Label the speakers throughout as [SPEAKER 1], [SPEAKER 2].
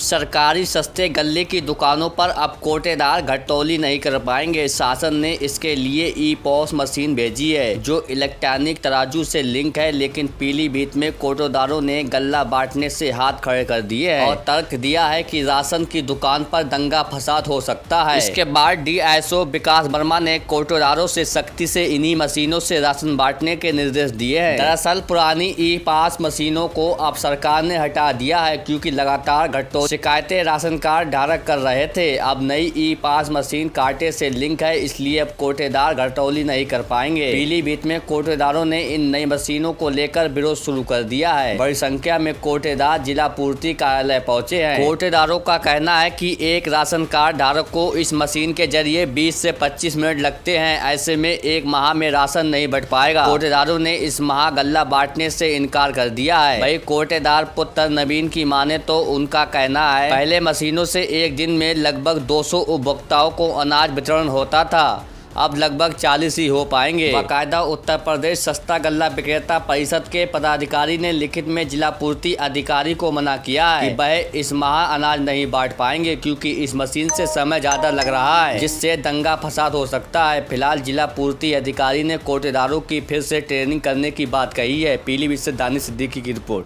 [SPEAKER 1] सरकारी सस्ते गल्ले की दुकानों पर अब कोटेदार घटतौली नहीं कर पाएंगे। शासन ने इसके लिए ई-पॉस मशीन भेजी है जो इलेक्ट्रॉनिक तराजू से लिंक है, लेकिन पीलीभीत में कोटेदारों ने गल्ला बांटने से हाथ खड़े कर दिए हैं और तर्क दिया है कि राशन की दुकान पर दंगा फसाद हो सकता है। इसके बाद डीएसओ विकास वर्मा ने कोटेदारों से सख्ती से इन्हीं मशीनों से राशन बांटने के निर्देश दिए हैं। दरअसल पुरानी ई-पास मशीनों को अब सरकार ने हटा दिया है क्योंकि लगातार घटतौली शिकायतें राशन कार्ड धारक कर रहे थे। अब नई ई-पास मशीन कांटे से लिंक है, इसलिए अब कोटेदार घटतौली नहीं कर पाएंगे। पीलीभीत में कोटेदारों ने इन नई मशीनों को लेकर विरोध शुरू कर दिया है। बड़ी संख्या में कोटेदार जिला पूर्ति कार्यालय पहुंचे हैं। कोटेदारों का कहना है कि एक राशन कार्ड धारक को इस मशीन के जरिए 20 से 25 मिनट लगते हैं, ऐसे में एक माह में राशन नहीं बंट पाएगा। कोटेदारों ने इस माह गल्ला बांटने से इनकार कर दिया है। भाई कोटेदार पुत्र नवीन की माने तो उनका कहना है पहले मशीनों से एक दिन में लगभग 200 उपभोक्ताओं को अनाज वितरण होता था, अब लगभग 40 ही हो पाएंगे। बाकायदा उत्तर प्रदेश सस्ता गल्ला विक्रेता परिषद के पदाधिकारी ने लिखित में जिला पूर्ति अधिकारी को मना किया है कि वह इस माह अनाज नहीं बांट पाएंगे क्योंकि इस मशीन से समय ज्यादा लग रहा है, जिससे दंगा फसाद हो सकता है। फिलहाल जिला पूर्ति अधिकारी ने कोटेदारों की फिर से ट्रेनिंग करने की बात कही है। पीलीभीत से दानिश सिद्दीकी की रिपोर्ट।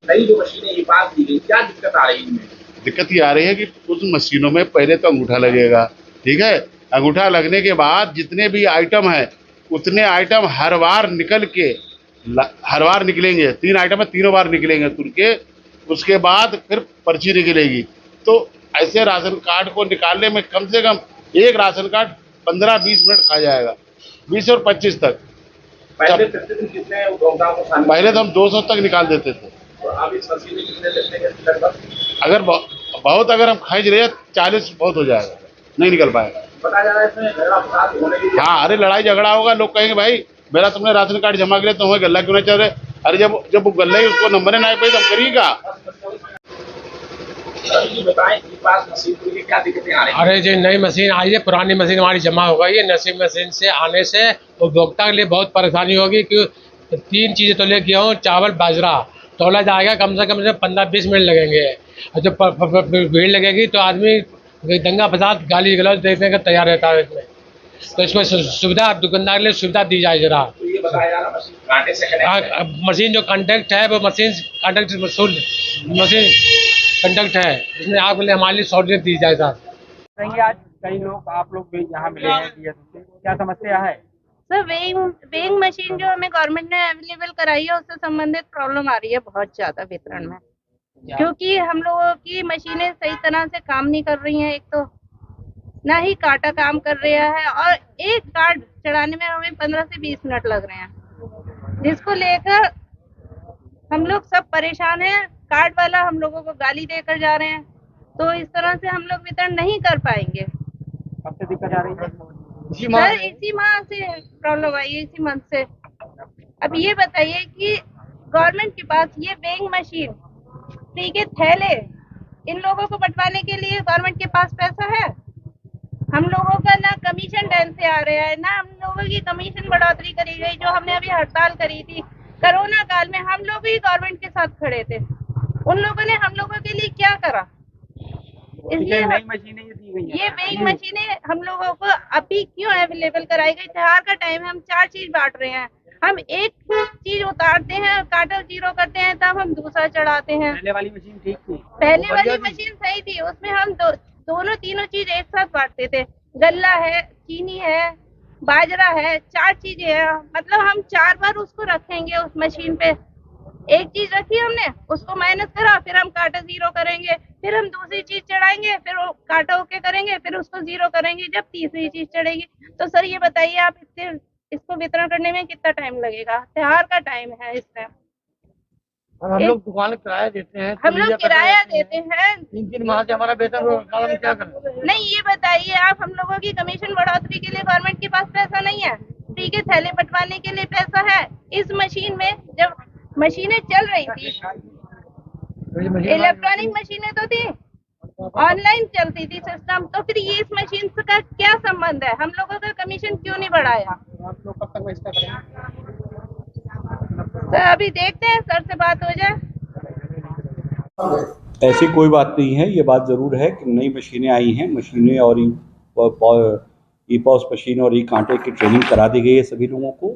[SPEAKER 2] नई जो मशीनें ई-पास दी गई, क्या दिक्कत आ रही है इनमें?
[SPEAKER 3] दिक्कत ये आ रही है कि उस मशीनों में पहले तो अंगूठा लगेगा, ठीक है। अंगूठा लगने के बाद जितने भी आइटम है उतने आइटम हर बार निकलेंगे। 3 आइटम है, तीनों बार निकलेंगे तुर के, उसके बाद फिर पर्ची निकलेगी। तो ऐसे राशन कार्ड को निकालने में कम से कम एक राशन कार्ड 15-20 मिनट खा जाएगा, 20 और 25 तक।
[SPEAKER 2] पहले कितने उपभोक्ताओं को शामिल?
[SPEAKER 3] पहले तो हम 200 तक निकाल देते थे।
[SPEAKER 2] तो अब इस मशीन में कितने लगते हैं लगभग?
[SPEAKER 3] अगर हम खींच रहे हैं 40 बहुत हो जाएगा, नहीं निकल पाएगा।
[SPEAKER 2] बताया जा रहा है इसमें झगड़ा फसाद होने की।
[SPEAKER 3] हाँ, अरे लड़ाई झगड़ा होगा, लोग कहेंगे भाई मेरा तुमने राशन कार्ड जमा किया तो हमें गल्ला क्यों नहीं चल रहे। अरे जब वो गल्ला ही उसको नंबर ना पाए तो हम करिएगा।
[SPEAKER 2] बताएं ई-पास मशीन को लेकर क्या दिक्कतें आ रही हैं?
[SPEAKER 4] अरे जो नई मशीन आई है, पुरानी मशीन हमारी जमा हो गई है। नई मशीन से आने से उपभोक्ता के लिए बहुत परेशानी होगी क्योंकि 3 चीज़ें तो ले गेहूँ, चावल, बाजरा तोला जाएगा, कम से कम 15-20 मिनट लगेंगे। और जब भीड़ लगेगी तो आदमी दंगा फसाद गाली गलौज देखने का तैयार रहता है इसमें। तो इसमें सुविधा दुकानदार के लिए सुविधा दी जाए जरा।
[SPEAKER 2] तो ये बताया जा रहा मशीन कांटे से कनेक्ट है।
[SPEAKER 4] मशीन जो कंडक्ट है वो मशीन कंडक्ट है, इसमें आपके लिए हमारे लिए सहूलियत दी जाए सर।
[SPEAKER 5] आज कई लोग आप लोग भी यहाँ मिले हैं, क्या समस्या है?
[SPEAKER 6] सर वेइंग मशीन जो हमें गवर्नमेंट ने अवेलेबल कराई है उससे संबंधित प्रॉब्लम आ रही है बहुत ज्यादा वितरण में, क्योंकि हम लोगों की मशीनें सही तरह से काम नहीं कर रही हैं। एक तो ना ही काटा काम कर रहा है और एक कार्ड चढ़ाने में हमें 15 से 20 मिनट लग रहे हैं, जिसको लेकर हम लोग सब परेशान हैं। कार्ड वाला हम लोगों को गाली देकर जा रहे हैं, तो इस तरह से हम लोग वितरण नहीं कर पाएंगे।
[SPEAKER 5] कब से दिक्कत आ रही है?
[SPEAKER 6] सर इसी माह से प्रॉब्लम आई है, इसी मंथ से। अब ये बताइए कि गवर्नमेंट के पास ये वेइंग मशीन, फ्री के थैले इन लोगों को बंटवाने के लिए गवर्नमेंट के पास पैसा है? हम लोगों का ना कमीशन टाइम से आ रहा है, ना हम लोगों की कमीशन बढ़ोतरी करी गई। जो हमने अभी हड़ताल करी थी कोरोना काल में, हम लोग भी गवर्नमेंट के साथ खड़े थे। उन लोगों ने हम लोगों के लिए क्या करा? इसलिए
[SPEAKER 5] नई मशीनें ये दी गई हैं।
[SPEAKER 6] ये वेइंग मशीनें हम लोगों को अभी क्यों अवेलेबल कराई गई? त्योहार का टाइम है, हम 4 चीज बांट रहे हैं। हम एक चीज उतारते हैं, काटा 0 करते हैं, तब हम दूसरा चढ़ाते हैं।
[SPEAKER 5] पहले वाली मशीन ठीक थी?
[SPEAKER 6] पहले वाली मशीन सही थी, उसमें हम दोनों तीनों चीज एक साथ बांटते थे। गल्ला है, चीनी है, बाजरा है, 4 चीजें हैं। मतलब हम 4 बार उसको रखेंगे उस मशीन पे। एक चीज रखी हमने, उसको माइनस करा, फिर हम काटा 0 करेंगे, फिर हम दूसरी चीज चढ़ाएंगे, फिर वो काटा ओके करेंगे, फिर उसको 0 करेंगे, जब तीसरी चीज चढ़ेगी। तो सर ये बताइए आप इसको वितरण करने में कितना टाइम लगेगा? त्योहार का टाइम है इस टाइम।
[SPEAKER 4] हम लोग दुकान किराया देते हैं,
[SPEAKER 6] हम लोग किराया देते हैं,
[SPEAKER 4] 3 माह से हमारा वेतन हम क्या करें?
[SPEAKER 6] नहीं ये बताइए आप, हम लोगों की कमीशन बढ़ोतरी के लिए गवर्नमेंट के पास पैसा नहीं है? फ्री के थैले बंटवाने के लिए पैसा है? इस मशीन में जब मशीनें चल रही थी, इलेक्ट्रॉनिक मशीनें तो थी, ऑनलाइन चलती थी सिस्टम, तो फिर ये इस मशीन का क्या संबंध है? हम लोगों का कमीशन क्यों नहीं बढ़ाया?
[SPEAKER 5] आप लोग कब तक इसका करेंगे?
[SPEAKER 6] सर अभी देखते हैं, सर से बात हो जाए।
[SPEAKER 7] ऐसी कोई बात नहीं है। ये बात ज़रूर है कि नई मशीनें आई हैं, मशीनें और ई पॉस मशीन और ई कांटे की ट्रेनिंग करा दी गई है सभी लोगों को।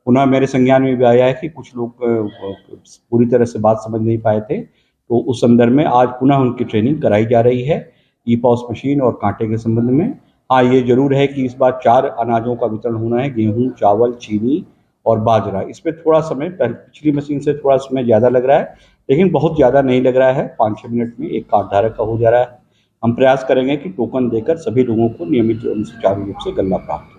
[SPEAKER 7] पुनः मेरे संज्ञान में भी आया है कि कुछ लोग पूरी तरह से बात समझ नहीं पाए थे, तो उस संदर्भ में आज पुनः उनकी ट्रेनिंग कराई जा रही है ई पॉस मशीन और कांटे के संबंध में। हाँ, ये ज़रूर है कि इस बार 4 अनाजों का वितरण होना है, गेहूँ, चावल, चीनी और बाजरा। इसमें थोड़ा समय पिछली मशीन से थोड़ा समय ज़्यादा लग रहा है, लेकिन बहुत ज़्यादा नहीं लग रहा है। 5-6 मिनट में एक कार्ड धारक का हो जा रहा है। हम प्रयास करेंगे कि टोकन देकर सभी लोगों को नियमित एवं सुचारू रूप से गल्ला प्राप्त हो।